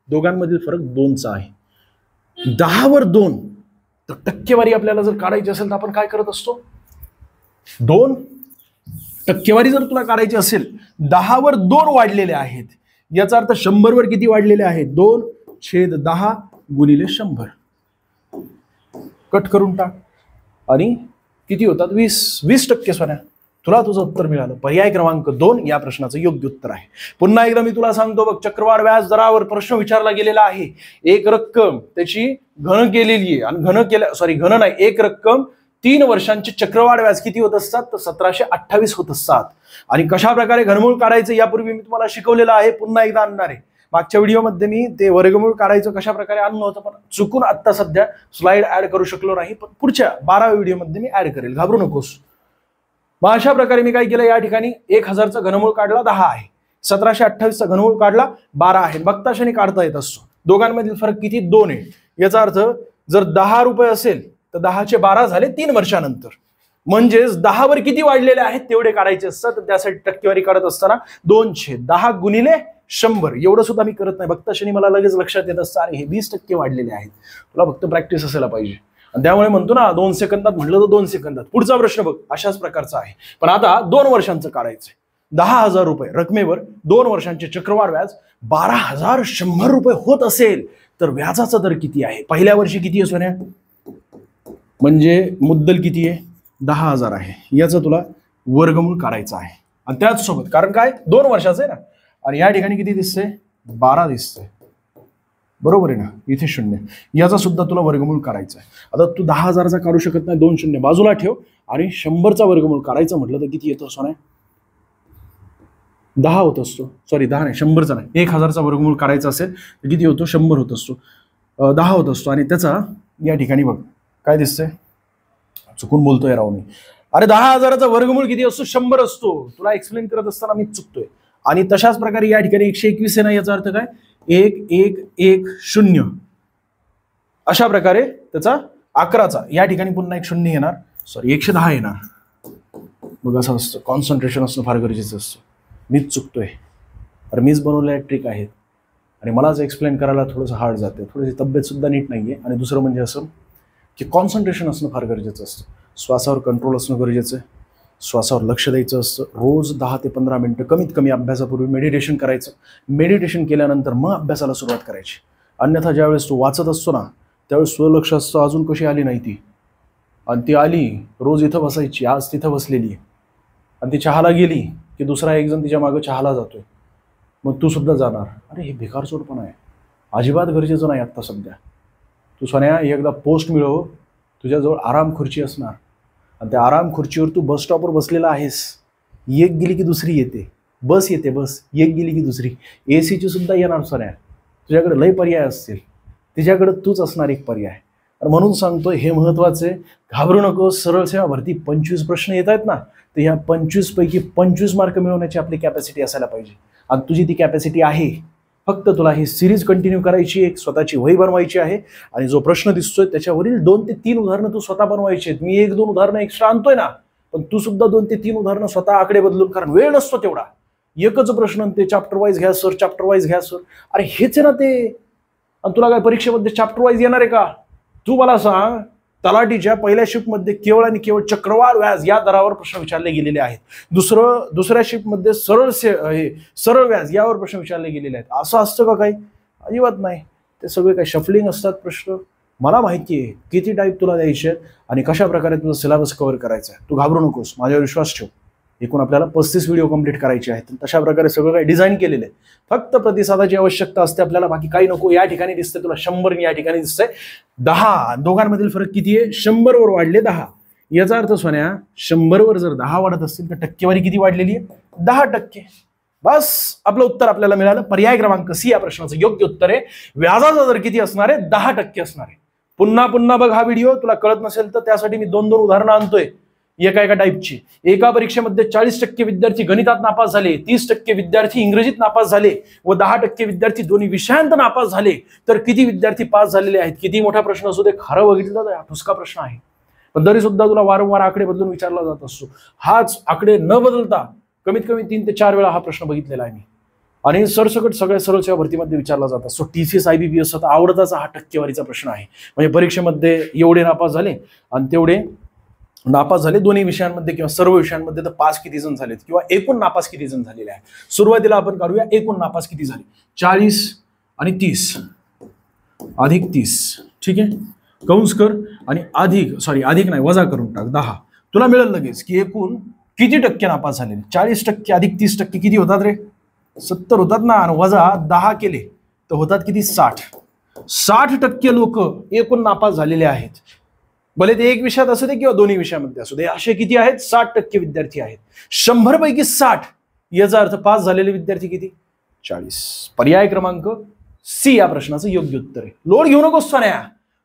दोघांमधील फरक 2चा आहे. 10 वर 2. तर टक्केवारी आपल्याला जर काढायची असेल तर आपण काय करत असतो? 2 टक्केवारी जर तुला काढायची असेल, 10 वर 2 वाढलेले आहेत. याचा अर्थ 100 वर किती वाढलेले आहेत? 2/10 गुणिले 100. कट करून टाक आणि किती होतात? 20% सोन्या. तुला तुझं उत्तर मिळालं. पर्याय क्रमांक 2 या प्रश्नाचं योग्य उत्तर आहे. पुन्हा एकदा मी तुला सांगतो बघ, चक्रवाढ व्याज दरावर प्रश्न विचारला गेलेला आहे. एक रक्कम त्याची घन केलेली आहे आणि घन नाही, एक रक्कम 3 वर्षांचे चक्रवाढ व्याज किती होत असतात? तर 1728 होत असतात. आणि कशा प्रकारे घनमूळ काढायचं यापूर्वी मी तुम्हाला शिकवलेलं आहे. पुन्हा एकदा आणणार आहे. मागच्या व्हिडिओमध्ये मी ते वर्गमूळ काढायचं कशा प्रकारे आणलं होतं, पण चुकून आता सध्या स्लाइड ऍड करू शकलो नाही. पण पुढच्या 12व्या व्हिडिओमध्ये मी ऍड करेल. घाबरू नकोस. मग अशा प्रकारे मी काय केलं या ठिकाणी? 1,000चा घनमूळ काढला 10 आहे. 1728चा घनमूळ काढला 12 आहे. बघता क्षणी काढता येत असतो. दोघांमधील फरक किती? 2 आहे. याचा अर्थ जर 10 रुपये असेल तर 10चे 12 झाले 3 वर्षानंतर. म्हणजेच 10 वर किती वाढलेले आहेत तेवढे काढायचे असतात. तर त्यासाठी टक्केवारी काढत असताना 2/10 गुणिले 100 एवढं सुद्धा मी करत नाही. बघता क्षणी मला लगेच लक्षात येत असतं, अरे हे 20% वाढलेले आहेत. तुला फक्त प्रॅक्टिस असायला पाहिजे. आणि त्यामुळे म्हणतो ना, 2 सेकंदात म्हटलं तर 2 सेकंदात. पुढचा प्रश्न बघ, अशाच प्रकारचा आहे. पण आता 2 वर्षांचं काढायचंय. 10,000 रुपये रकमेवर 2 वर्षांचे चक्रवाढ व्याज 12,100 रुपये होत असेल तर व्याजाचा दर किती आहे? पहिल्या वर्षी किती आहे सोन्या? म्हणजे मुद्दल किती आहे? 10,000 आहे. याचं तुला वर्गमूळ काढायचं आहे. आणि त्याच सोबत, कारण काय 2 वर्षाचं आहे ना, आणि या ठिकाणी किती दिसतंय? 12 दिसतंय. बरोबर आहे ना? इथे 0. याचा सुद्धा तुला वर्गमूळ काढायचा आहे. आता तू 10,000चा काढू शकत नाही. 2 शून्य बाजूला ठेव आणि 100चा वर्गमूळ काढायचं म्हटलं तर किती येतो सोन्या? 10 होत असतो. सॉरी 10 नाही, 100चा नाही. 1,000चा वर्गमूळ काढायचा असेल तर किती होतो? 100 होत असतो. 10 होत असतो. आणि त्याचा या ठिकाणी बघ काय दिसतंय? चुकून बोलतोय राव मी. अरे 10,000चा वर्गमूळ किती असतो? 100 असतो. तुला एक्सप्लेन करत असताना मी चुकतोय. आणि तशाच प्रकारे या ठिकाणी 121 आहे ना, याचा अर्थ काय? 1,1,1,0. अशा प्रकारे त्याचा 11चा या ठिकाणी पुन्हा एक 0 येणार. सॉरी 110 येणार. मग असं असतं. कॉन्सन्ट्रेशन असणं फार गरजेचं असतं. मीच चुकतोय. तर मीच बनवलेल्या ट्रिक आहेत आणि मलाच एक्सप्लेन करायला थोडंसं हार्ड जाते. थोडीशी तब्येत सुद्धा नीट नाहीये. आणि दुसरं म्हणजे असं की कॉन्सन्ट्रेशन असणं फार गरजेचं असतं. श्वासावर कंट्रोल असणं गरजेचं आहे. श्वासावर लक्ष द्यायचं असतं. रोज 10 ते 15 मिनिटं कमीत कमी अभ्यासापूर्वी मेडिटेशन करायचं. मेडिटेशन केल्यानंतर मग अभ्यासाला सुरुवात करायची. अन्यथा ज्यावेळेस तू वाचत असतो ना, त्यावेळेस स्वलक्ष असतं अजून कशी आली नाही ती. आणि ती आली, रोज इथं बसायची, आज तिथं बसलेली. आणि ती चहाला गेली की दुसरा एक जण तिच्या मागं चहाला जातोय. मग तू सुद्धा जाणार. अरे हे भिकारचोरपणा आहे. अजिबात गरजेचं नाही आत्ता सध्या. तू सोन्या एकदा पोस्ट मिळव, तुझ्याजवळ आराम खुर्ची असणार आणि त्या आराम खुर्चीवर तू बस स्टॉपवर बसलेला आहेस. एक गेली की दुसरी येते. बस येते, बस एक गेली की दुसरी. एसीची सुद्धा येणार सोन्या. तुझ्याकडे लय पर्याय असतील. तिच्याकडे तूच असणार एक पर्याय. आणि म्हणून सांगतोय हे महत्वाचं आहे. घाबरू नको. सरळ सेवा भरती 25 प्रश्न येत आहेत ना, तर ह्या 25 पैकी 25 मार्क मिळवण्याची आपली कॅपॅसिटी असायला पाहिजे. आणि तुझी ती कॅपॅसिटी आहे. फक्त तुला ही सिरीज कंटिन्यू करायची, एक स्वतःची वही बनवायची आहे. आणि जो प्रश्न दिसतोय त्याच्यावरील 2 ते 3 उदाहरणं तू स्वतः बनवायची आहेत. मी 1-2 उदाहरणं एक्स्ट्रा आणतोय ना, पण तू सुद्धा 2 ते 3 उदाहरणं स्वतः आकडे बदलून, कारण वेळ नसतो तेवढा. एकच प्रश्न ते चॅप्टर वाईज घ्या सर, चॅप्टर वाईज घ्या सर. अरे हेच आहे ना ते. आणि तुला काय परीक्षेमध्ये चॅप्टर वाईज येणार आहे का? तू मला सांग. तलाठीच्या पहिल्या शिफ्टमध्ये केवळ आणि केवळ चक्रवाढ व्याज या दरावर प्रश्न विचारले गेलेले आहेत. दुसऱ्या शिफ्टमध्ये सरळ व्याज यावर प्रश्न विचारले गेलेले आहेत. असं असतं का काही? अजिबात नाही. ते सगळे काही शफलिंग असतात प्रश्न. मला माहिती आहे किती टाईप तुला द्यायचे आणि कशा प्रकारे तुझा सिलेबस कव्हर करायचा आहे. तू घाबरू नकोस, माझ्यावर विश्वास ठेव. एकूण आपल्याला 35 व्हिडिओ कंप्लीट करायचे आहेत. तशा प्रकारे सगळं काही डिझाईन केलेलं आहे. फक्त प्रतिसादाची आवश्यकता असते आपल्याला, बाकी काही नको. या ठिकाणी दिसतंय तुला 100, या ठिकाणी दिसतंय 10. दोघांमधील फरक किती आहे? 100 वर वाढले 10. याचा अर्थ सोन्या 100 वर जर 10 वाढत असतील तर टक्केवारी किती वाढलेली आहे? 10%. बस आपलं उत्तर आपल्याला मिळालं. पर्याय क्रमांक सी या प्रश्नाचं योग्य उत्तर आहे. व्याजाचा दर किती असणार आहे? 10% असणार आहे. पुन्हा पुन्हा बघ हा व्हिडिओ. तुला कळत नसेल तर त्यासाठी मी 2-2 उदाहरणं आणतोय एका टाईपची. एका परीक्षेमध्ये 40% विद्यार्थी गणितात नापास झाले, 30% विद्यार्थी इंग्रजीत नापास झाले व 10% विद्यार्थी दोन्ही विषयांत नापास झाले, तर किती विद्यार्थी पास झालेले आहेत? किती मोठा प्रश्न असू दे, खरं बघितलं तर ठुसका प्रश्न आहे. पण तरी सुद्धा तुला वारंवार आकडे बदलून विचारला जात असतो. हाच आकडे न बदलता कमीत कमी 3 ते 4 वेळा हा प्रश्न बघितलेला आहे मी. आणि सरसकट सगळ्या सरळ सेवा भरतीमध्ये विचारला जातात. सो TCS IBPS आवडताचा हा टक्केवारीचा प्रश्न आहे. म्हणजे परीक्षेमध्ये एवढे नापास झाले आणि तेवढे नापास झाले दोन्ही विषयांमध्ये किंवा सर्व विषयांमध्ये, तर पास किती जण झालेत किंवा एकूण नापास किती जण झालेले आहेत. सुरुवातीला आपण काढूया एकूण नापास किती झाले. 40 आणि 30 अधिक 30. ठीक आहे, कंस कर आणि अधिक नाही वजा करून टाक 10. तुला मिळेल लगेच की एकूण किती टक्के नापास झालेले. 40% अधिक 30% किती होतात रे? 70 होतात ना. आणि वजा 10 केले तर होतात किती? 60% लोक एकूण नापास झालेले आहेत. भले ते एक विषयात असू दे किंवा दोन्ही विषयामध्ये असू दे. असे किती आहेत? 60% विद्यार्थी आहेत. 100 पैकी 60. याचा अर्थ पास झालेले विद्यार्थी किती? 40. पर्याय क्रमांक सी या प्रश्नाचं योग्य उत्तर आहे. लोड घेऊ नकोस सोन्या.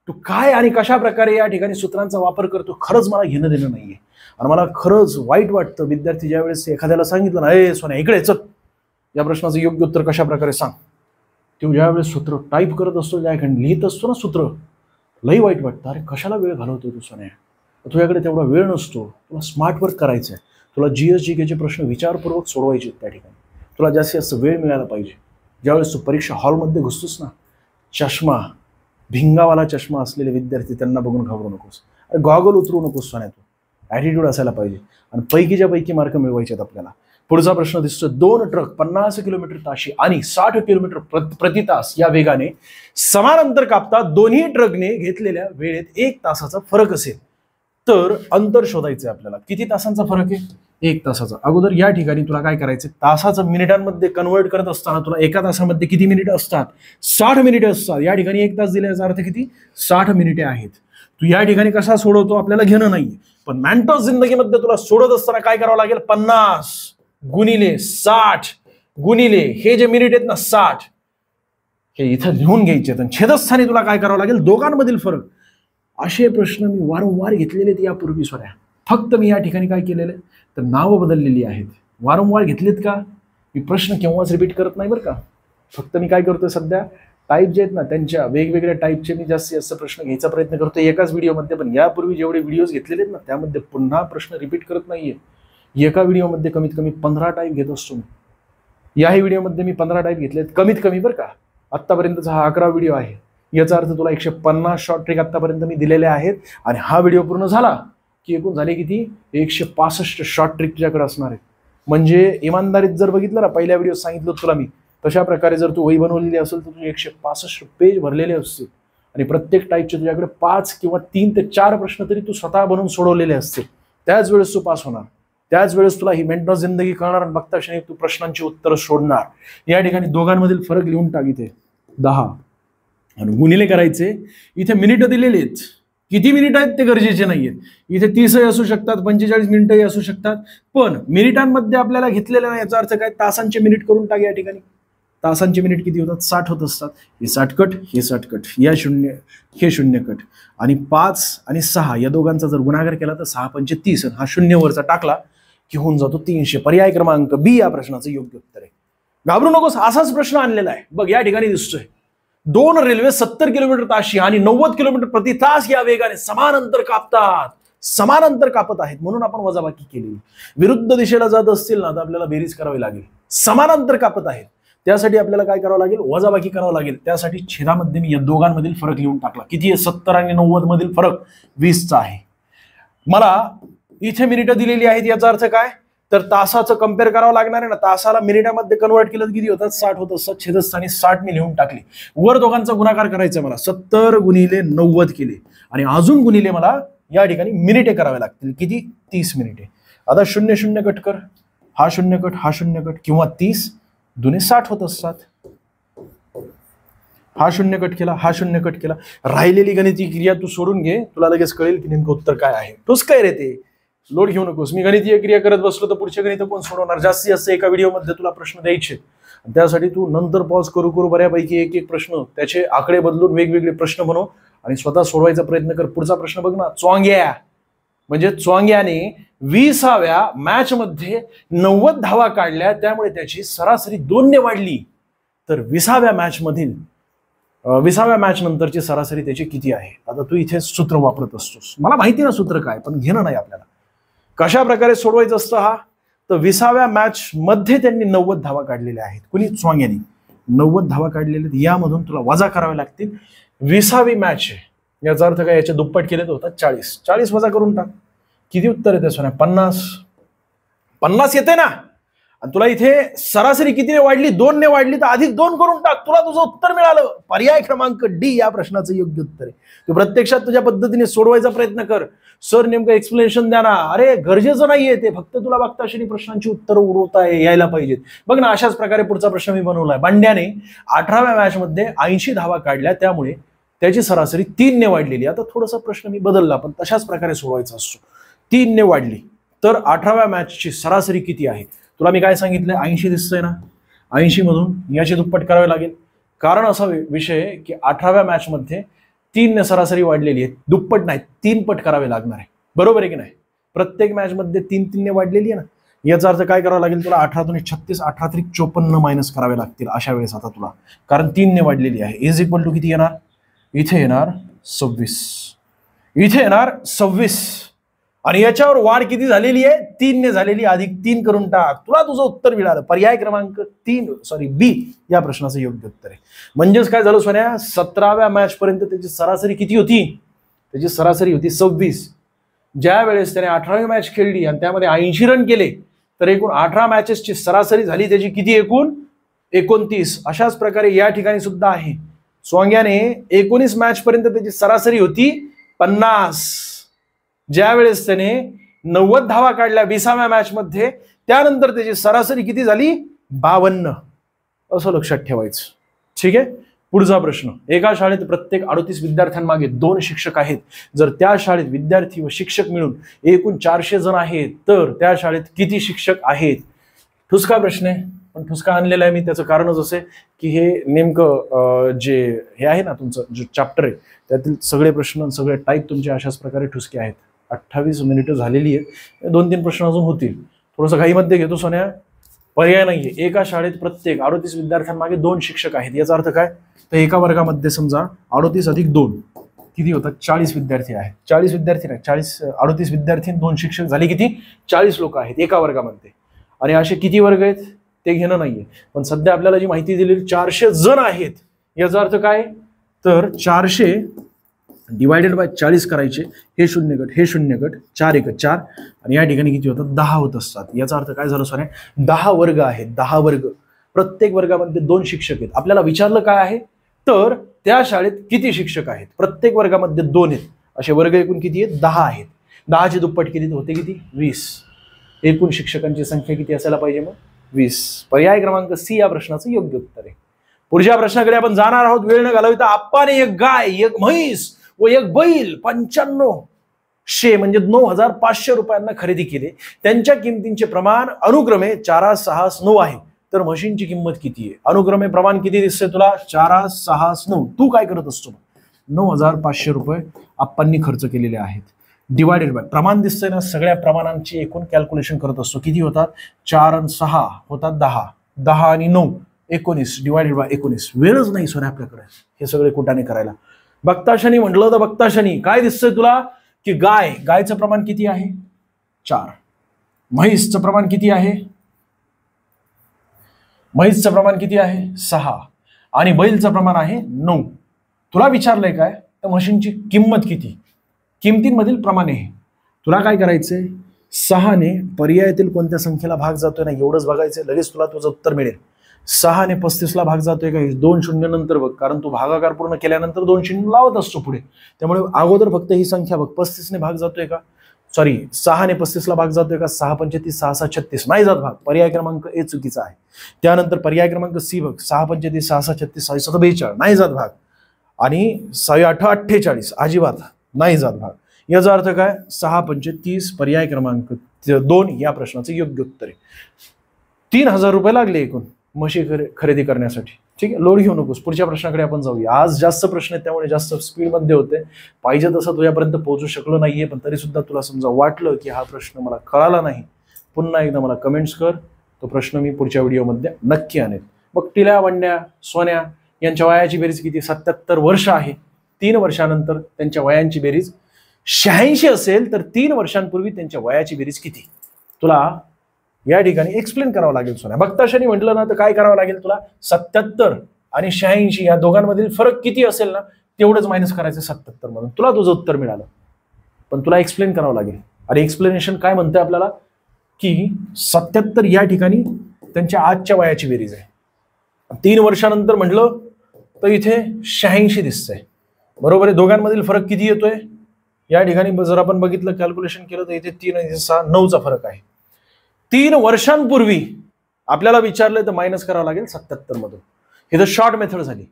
तू काय आणि कशा प्रकारे या ठिकाणी सूत्रांचा वापर करतो खरंच मला घेणं देणं नाहीये. आणि मला खरंच वाईट वाटतं विद्यार्थी ज्यावेळेस एखाद्याला सांगितलं ना, ए सोन्या इकडे चल, या प्रश्नाचं योग्य उत्तर कशा प्रकारे सांग. तू ज्यावेळेस सूत्र टाईप करत असतो, ज्या ठिकाणी लिहित असतो ना सूत्र, लई वाईट वाटतं. अरे कशाला वेळ घालवतो तू सोन्या? तुझ्याकडे तेवढा वेळ नसतो. तुला स्मार्ट वर्क करायचं आहे. तुला GS-GKचे प्रश्न विचारपूर्वक सोडवायचे आहेत. त्या ठिकाणी तुला जास्तीत जास्त वेळ मिळायला पाहिजे. ज्यावेळेस तू परीक्षा हॉलमध्ये घुसतोस ना, चष्मा, भिंगावाला चष्मा असलेले विद्यार्थी त्यांना बघून घाबरू नकोस. अरे गॉगल उतरू नकोस सोन्या. तू ॲटिट्यूड असायला पाहिजे आणि पैकीच्या पैकी मार्क मिळवायचे आहेत आपल्याला. पुढचा प्रश्न दिसतो. 2 ट्रक 50 किलोमीटर ताशी आणि 60 किलोमीटर प्रति तास या वेगाने समान अंतर कापतात. दोन्ही ट्रकने घेतलेल्या वेळेत 1 तासाचा फरक असेल तर अंतर शोधायचं आहे आपल्याला. किती तासांचा फरक आहे? 1 तासाचा. अगोदर या ठिकाणी तुला काय करायचं? तासाचं मिनिटांमध्ये कन्वर्ट करत असताना तुला एका तासामध्ये किती मिनिट असतात? 60 मिनिटे असतात. या ठिकाणी 1 तास दिल्याचा अर्थ किती? 60 मिनिटे आहेत. तू या ठिकाणी कसा सोडवतो आपल्याला घेणं नाहीये. पण मेंटॉस जिंदगीमध्ये तुला सोडत असताना काय करावं लागेल? 50 गुणिले 60 गुणिले हे जे मिनिट आहेत ना 60, हे इथं लिहून घ्यायचे. आणि छेदस्थानी तुला काय करावं लागेल? दोघांमधील फरक. असे प्रश्न मी वारंवार घेतलेले आहेत यापूर्वी सोन्या. फक्त मी या ठिकाणी काय केलेलं आहे तर नावं बदललेली आहेत. वारंवार घेतलेत का? मी प्रश्न केव्हाच रिपीट करत नाही बरं का. फक्त मी काय करतोय सध्या, टाईप जे आहेत ना त्यांच्या वेगवेगळ्या टाईपचे मी जास्तीत जास्त प्रश्न घ्यायचा प्रयत्न करतोय एकाच व्हिडिओमध्ये. पण यापूर्वी जेवढे व्हिडिओज घेतलेले आहेत ना त्यामध्ये पुन्हा प्रश्न रिपीट करत नाहीये. एका व्हिडिओमध्ये कमीत कमी 15 टाईप घेत असतो मी. याही व्हिडिओमध्ये मी 15 टाईप घेतलेत कमीत कमी बरं का. आत्तापर्यंतचा हा 11वा व्हिडिओ आहे. याचा अर्थ तुला 150 शॉर्ट ट्रिक आत्तापर्यंत मी दिलेले आहेत. आणि हा व्हिडिओ पूर्ण झाला की एकूण झाले किती? 165 शॉर्ट ट्रिक तुझ्याकडे असणार आहेत. म्हणजे इमानदारीत जर बघितलं ना, पहिल्या व्हिडिओ सांगितलं तुला मी, तशा प्रकारे जर तू वही बनवलेली असेल तर तुझे 165 पेज भरलेले असतील. आणि प्रत्येक टाईपचे तुझ्याकडे 5 किंवा 3 ते 4 प्रश्न तरी तू स्वतः बनवून सोडवलेले असतील. त्याच वेळेस तू पास होणार. त्याच वेळेस तुला ही मेंटॉस जिंदगी कळणार आणि बघता क्षणी तू प्रश्नांची उत्तरं शोधणार. या ठिकाणी दोघांमधील फरक लिहून टाक इथे 10 आणि गुणिले करायचे. इथे मिनिटं दिलेली आहेत. किती मिनिट आहेत ते गरजेचे नाहीयेत. इथे 30ही असू शकतात, 45 मिनिटंही असू शकतात. पण मिनिटांमध्ये आपल्याला घेतलेलं नाही. याचा अर्थ काय? तासांचे मिनिट करून टाक. या ठिकाणी तासांचे मिनिट किती होतात? 60 होत असतात. हे 60 कट, हे 60 कट, या 0 हे 0 कट आणि 5 आणि 6 या दोघांचा जर गुणाकार केला तर 6 पंचे 30 हा 0 वरचा टाकला की होऊन जातो 300. पर्याय क्रमांक बी या प्रश्नाचं योग्य उत्तर आहे. घाबरू नकोस, असाच प्रश्न आणलेला आहे बघ. या ठिकाणी दिसतोय 2 रेल्वे 70 किलोमीटर ताशी आणि 90 किलोमीटर प्रति तास या वेगाने समान अंतर कापतात. समान अंतर कापत आहेत म्हणून आपण वजाबाकी केली. विरुद्ध दिशेला जात असतील ना तर आपल्याला बेरीज करावी लागेल. समान अंतर कापत आहेत त्यासाठी आपल्याला काय करावं लागेल, वजाबाकी करावं लागेल. त्यासाठी छेदामध्ये मी या दोघांमधील फरक लिहून टाकला. किती आहे, 70 आणि 90 मधील फरक 20चा आहे. मला इथे मिनिटं दिलेली आहेत, याचा अर्थ काय, तर तासाचं कम्पेअर करावं लागणार आहे ना. तासाला मिनिटामध्ये कन्वर्ट केलं किती होतात, 60 होत असतात. छेदस्थानी 60 मी लिहून टाकले. वर दोघांचा गुणाकार करायचा मला, 70 गुणिले 90 केले आणि अजून गुणिले मला या ठिकाणी मिनिटे करावे लागतील. किती, 30 मिनिटे. आता 0 0 कट कर, हा 0 कट, हा 0 कट, किंवा 30 दुने 60 होत असतात. हा 0 कट केला, हा 0 कट केला. राहिलेली गणिती क्रिया तू सोडून घे, तुला लगेच कळेल की नेमकं उत्तर काय आहे. तोच काय रे ते, लोड घेऊ नकोस. मी गणितीय क्रिया करत बसलो तर पुढचे गणित कोण सोडवणार. जास्तीत जास्त एका व्हिडिओमध्ये तुला प्रश्न द्यायचे, त्यासाठी तू नंतर पॉज करू करू बऱ्यापैकी एक एक प्रश्न त्याचे आकडे बदलून वेगवेगळे प्रश्न बनव आणि स्वतः सोडवायचा प्रयत्न कर. पुढचा प्रश्न बघ ना, चोंग्या म्हणजे चोंग्याने 20व्या मॅच मध्ये 90 धावा काढल्या, त्यामुळे त्याची सरासरी 2 ने वाढली. तर 20व्या मॅच नंतरची सरासरी त्याची किती आहे. आता तू इथे सूत्र वापरत असतोस, मला माहिती ना सूत्र काय, पण घेणं नाही आपल्याला. कशा प्रकारे सोडवायचं असतं हा, तर 20व्या मॅच मध्ये त्यांनी 90 धावा काढलेल्या आहेत. कुणी, चोंग्याने 90 धावा काढलेल्या आहेत. यामधून तुला वजा करावे लागतील. 20वी मॅच आहे, याचा अर्थ काय, याचे दुप्पट केले तर होतात 40. 40 वजा करून टाक, किती उत्तर येते सोन्या, 50 येते ना. आणि तुला इथे सरासरी कितीने वाढली, 2 ने वाढली, तर अधिक 2 करून टाक, तुला तुझं उत्तर मिळालं. पर्याय क्रमांक डी या प्रश्नाचं योग्य उत्तर आहे. तू प्रत्यक्षात तुझ्या पद्धतीने सोडवायचा प्रयत्न कर. सर नेमकं एक्सप्लेनेशन द्या ना, अरे गरजेचं नाहीये ते, फक्त तुला बघताक्षणी प्रश्नांची उत्तरं उडवता यायला पाहिजेत. बघ ना, अशाच प्रकारे पुढचा प्रश्न मी बनवलाय. बांड्याने 18व्या मॅच मध्ये 80 धावा काढल्या, त्यामुळे त्याची सरासरी 3 ने वाढलेली. आता थोडासा प्रश्न मी बदलला, पण तशाच प्रकारे सोडवायचा असतो. 3 ने वाढली तर 18व्या मॅचची सरासरी किती आहे. तुला मी काय सांगितलं, 80 दिसतंय ना, 80 मधून याची दुप्पट करावे लागेल. कारण असा विषय आहे की 18व्या मॅच मध्ये 3 ने सरासरी वाढलेली आहे, दुप्पट नाही 3 पट करावे लागणार आहे. बरोबर आहे की नाही. प्रत्येक मॅच मध्ये 3 ने वाढलेली आहे ना. याचा अर्थ काय करावं लागेल तुला, 18 दूने 36, 18 त्रिक 54 मायनस करावे लागतील अशा वेळेस. आता तुला कारण 3 ने वाढलेली आहे, इज इक्वल टू किती येणार, इथे येणार 26, इथे येणार 26. आणि याच्यावर वाढ किती झालेली आहे, 3 ने झालेली, अधिक 3 करून टाक, तुला तुझं उत्तर मिळालं. पर्याय क्रमांक बी या प्रश्नाचं योग्य उत्तर आहे. म्हणजेच काय झालं सोन्या, 17व्या मॅच पर्यंत त्याची सरासरी किती होती, त्याची सरासरी होती 26. ज्या वेळेस त्याने 18वी मॅच खेळली आणि त्यामध्ये 80 रन केले, तर एकूण 18 मॅचेसची सरासरी झाली त्याची किती, एकूण 29. अशाच प्रकारे या ठिकाणी सुद्धा आहे. सोंग्याने 19 मॅच पर्यंत त्याची सरासरी होती 50. ज्या वेळेस त्याने 90 धावा काढल्या 20व्या मॅच मध्ये, त्यानंतर त्याची सरासरी किती झाली, 52. असं लक्षात ठेवायचं. ठीक आहे. पुढचा प्रश्न, एका शाळेत प्रत्येक 38 विद्यार्थ्यांमागे 2 शिक्षक आहेत. जर त्या शाळेत विद्यार्थी व शिक्षक मिळून एकूण 400 जण आहेत, तर त्या शाळेत किती शिक्षक आहेत. ठुसका प्रश्न आहे, पण ठुसका आणलेला आहे मी. त्याचं कारणच असं आहे की हे नेमकं जे हे आहे ना तुमचं जे चॅप्टर आहे, त्यातील सगळे प्रश्न सगळे टाईप तुमचे अशाच प्रकारे ठुसके आहेत. 28 मिनिटं झालेली आहे, 2-3 प्रश्न अजून होतील. थोडंसं घाईमध्ये घेतो सोन्या, पर्याय नाहीये. एका शाळेत प्रत्येक 38 विद्यार्थ्यांमागे 2 शिक्षक आहेत. याचा अर्थ काय, तर एका वर्गामध्ये समजा 38 अधिक 2 किती होतात, 40 विद्यार्थी आहेत. 40 विद्यार्थी नाही, 38 विद्यार्थी 2 शिक्षक झाले किती, 40 लोक आहेत एका वर्गामध्ये. आणि असे किती वर्ग आहेत ते घेणं नाहीये, पण सध्या आपल्याला जी माहिती दिलेली 400 जण आहेत. याचा अर्थ काय, तर 400 डिवायडेड बाय 40 करायचे. हे 0 गट, हे 0 गट, 4 1 4, आणि या ठिकाणी किती होतात, 10 होत असतात. याचा अर्थ काय झालं सोन्या, 10 वर्ग आहेत. 10 वर्ग, प्रत्येक वर्गामध्ये 2 शिक्षक आहेत. आपल्याला विचारलं काय आहे, तर त्या शाळेत किती शिक्षक आहेत. प्रत्येक वर्गामध्ये 2 आहेत. असे वर्ग एकूण किती आहेत, 10 आहेत. 10ची दुप्पट केली तर होते किती, 20. एकूण शिक्षकांची संख्या किती असायला पाहिजे मग, 20. पर्याय क्रमांक सी या प्रश्नाचं योग्य उत्तर आहे. पुढच्या प्रश्नाकडे आपण जाणार आहोत. वेळ न घालवता आप्पाने एक गाय, एक म्हैस व एक बैल 9500 म्हणजे 9500 रुपयांना खरेदी केले. त्यांच्या किमतींचे प्रमाण अनुक्रमे 4, 6, 9 आहे. तर म्हशींची किंमत किती आहे. अनुक्रमे प्रमाण किती दिसतंय तुला, 4, 6, 9. तू काय करत असतो, 9500 रुपये आप्पांनी खर्च केलेले आहेत. डिवायडेड बाय प्रमाण दिसतंय ना, सगळ्या प्रमाणांची एकूण कॅल्क्युलेशन करत असतो. किती होतात, 4 आणि 6 होतात 10, 10 आणि 9 19, डिवायडेड बाय 19. वेळच नाही सोन्या आपल्याकडे हे सगळे कुटाने करायला. बघताशनी म्हटलं तर बघताशनी काय दिसतंय तुला, की गायचं प्रमाण किती आहे, 4. म्हैसचं प्रमाण किती आहे, म्हैसचं प्रमाण किती आहे 6 आणि बैलचं प्रमाण आहे 9. तुला विचारलंय काय तर मशीनची किंमत किती, किमतींमधील प्रमाण आहे. तुला काय करायचंय 6 ने पर्यायातील कोणत्या संख्येला भाग जातोय ना एवढंच बघायचंय, लगेच तुला तुझं उत्तर मिळेल. 6 ने 35 ला भाग जातोय का 2 शून्य नंतर बघ, कारण तू भागाकार पूर्ण केल्यानंतर 2 शून्य लावत असतो पुढे, त्यामुळे अगोदर फक्त ही संख्या बघ 35 ने भाग जातोय का, सॉरी 6 ने 35 ला भाग जातोय का, 6 पंचेतीस 6 6 36 नाही जात भाग, पर्याय क्रमांक ए चुकीचा आहे. त्यानंतर पर्याय क्रमांक सी बघ 6 पंचेतीस 6 6 36 6 7 42 नाही जात भाग, आणि 6 8 48 अजिबात नाही जात भाग. याचा अर्थ काय 6 35 पर्याय क्रमांक 2 या प्रश्नाचं योग्य उत्तर आहे. 3000 रुपये लागले एकूण म्हशी खरेदी करण्यासाठी. ठीक आहे, लोड घेऊ नकोस, पुढच्या प्रश्नाकडे आपण जाऊया. आज जास्त प्रश्न आहेत त्यामुळे जास्त स्पीडमध्ये होते, पाहिजे तसं तुझ्यापर्यंत पोहोचू शकलो नाहीये, पण तरी सुद्धा तुला समजा वाटलं की हा प्रश्न मला कळाला नाही, पुन्हा एकदा मला कमेंट्स कर, तो प्रश्न मी पुढच्या व्हिडिओमध्ये नक्की आणेल. मग टिल्या, वंड्या, सोन्या यांच्या वयाची बेरीज किती, 77 वर्ष आहे. 3 वर्षानंतर त्यांच्या वयांची बेरीज 86 असेल तर 3 वर्षांपूर्वी त्यांच्या वयाची बेरीज किती, तुला या ठिकाणी एक्सप्लेन करावं लागेल. सोन्या भक्ताशानी म्हटलं ना तर काय करावं लागेल तुला, 77 आणि 86 या दोघांमधील फरक किती असेल ना तेवढंच मायनस करायचं 77 मधून, तुला तुझं उत्तर मिळालं. पण तुला एक्सप्लेन करावं लागेल, आणि एक्सप्लेनेशन काय म्हणतंय आपल्याला की 77 या ठिकाणी त्यांच्या आजच्या वयाची बेरीज आहे. 3 वर्षानंतर म्हटलं तर इथे 86 दिसतंय, बरोबर आहे. दोघांमधील फरक किती येतोय या ठिकाणी जर आपण बघितलं कॅल्क्युलेशन केलं तर इथे 3 आणि 6 9चा फरक आहे. 3 वर्षांपूर्वी आपल्याला विचारलंय तर मायनस करावं लागेल 77 मधून. ही तर शॉर्ट मेथड झाली,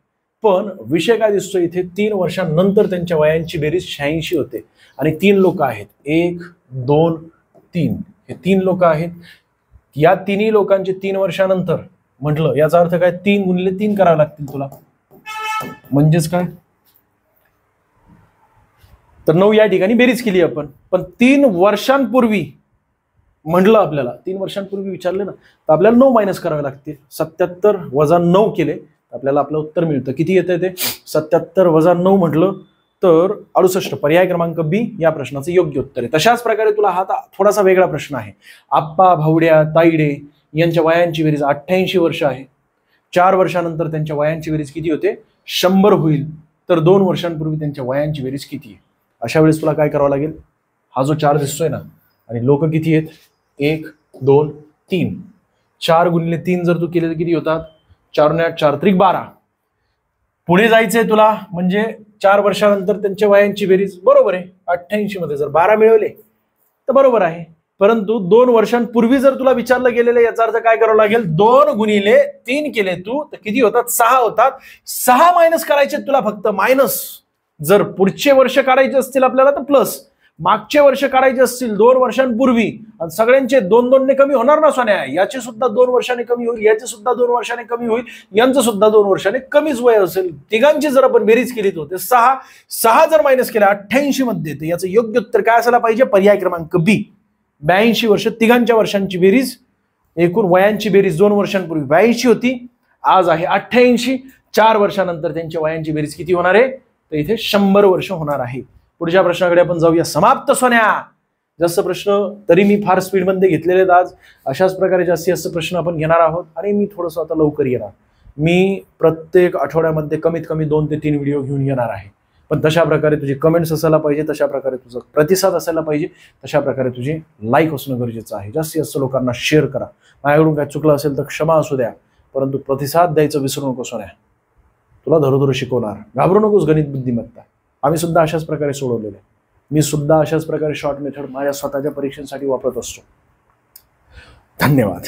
पण विषय काय दिसतो इथे 3 वर्षांनंतर त्यांच्या वयांची बेरीज 86 होते, आणि 3 लोक आहेत 1 2 3, हे 3 लोक आहेत. या तिन्ही लोकांचे 3 वर्षानंतर म्हटलं याचा अर्थ काय 3 गुणिले 3 करावे लागतील तुला, म्हणजेच काय तर 9 या ठिकाणी बेरीज केली आपण. पण 3 वर्षांपूर्वी म्हटलं आपल्याला 3 वर्षांपूर्वी विचारले ना तर आपल्याला 9 मायनस करावे लागतील. 77 वजा 9 केले तर आपल्याला आपलं उत्तर मिळतं. किती येतं ते 77 वजा 9 म्हटलं तर 68. पर्याय क्रमांक बी या प्रश्नाचं योग्य उत्तर आहे. तशाच प्रकारे तुला हा थोडासा वेगळा प्रश्न आहे. आप्पा, भावड्या, ताईडे यांच्या वयांची बेरीज 88 वर्ष आहे. 4 वर्षानंतर त्यांच्या वयांची बेरीज किती होते 100 होईल, तर 2 वर्षांपूर्वी त्यांच्या वयांची बेरीज किती आहे. अशा वेळेस तुला काय करावं लागेल, हा जो 4 दिसतोय ना आणि लोक किती आहेत 1 2 3, 4 गुणिले 3 जर तू केले तर किती होतात 4 ने 8 4 त्रिक 12. पुढे जायचंय तुला म्हणजे 4 वर्षानंतर त्यांच्या वयांची बेरीज बरोबर आहे 88 मध्ये जर 12 मिळवले तर बरोबर आहे. परंतु 2 वर्षांपूर्वी जर तुला विचारलं गेलेलं याचा अर्थ काय करावं लागेल 2 गुणिले 3 केले तू तर किती होतात 6 होतात. 6 मायनस करायचे तुला फक्त मायनस. जर पुढचे वर्ष काढायचे असतील आपल्याला तर प्लस, मागचे वर्ष काढायचे असतील 2 वर्षांपूर्वी आणि सगळ्यांचे 2-2 ने कमी होणार ना सोन्या, याचे सुद्धा 2 वर्षाने कमी होईल, याचे सुद्धा 2 वर्षाने कमी होईल, यांचं सुद्धा 2 वर्षाने कमीच वय असेल. तिघांची जर आपण बेरीज केली तर 6 जर मायनस केल्या 88 मध्ये तर याचं योग्य उत्तर काय असायला पाहिजे पर्याय क्रमांक बी 82 वर्ष. तिघांच्या वर्षांची बेरीज एकूण वयांची बेरीज 2 वर्षांपूर्वी 82 होती, आज आहे 88. 4 वर्षानंतर त्यांच्या वयांची बेरीज किती होणार आहे तर इथे 100 वर्ष होणार आहे. पुढच्या प्रश्नाकडे आपण जाऊया. समाप्त सोन्या. जास्त प्रश्न तरी मी फार स्पीडमध्ये घेतलेले आहेत आज. अशाच प्रकारे जास्त प्रश्न आपण घेणार आहोत आणि मी थोडंसं आता लवकर येणार. मी प्रत्येक आठवड्यामध्ये कमीत कमी 2 ते 3 व्हिडिओ घेऊन येणार आहे. पण तशा प्रकारे तुझे कमेंट्स असायला पाहिजे, तशा प्रकारे तुझा प्रतिसाद असायला पाहिजे, तशा प्रकारे तुझे लाईक असणं गरजेचं आहे. जास्तीत जास्त लोकांना शेअर करा. माझ्याकडून काय चुकलं असेल तर क्षमा असू द्या, परंतु प्रतिसाद द्यायचं विसरू नको सोन्या. तुला धरोधरो शिकवणार, घाबरू नकोस. गणित बुद्धिमत्ता आम्ही सुद्धा अशाच प्रकारे सोडवलेले. मी सुद्धा अशाच प्रकारे शॉर्ट मेथड माझ्या स्वतःच्या परीक्षेसाठी वापरत असतो. धन्यवाद.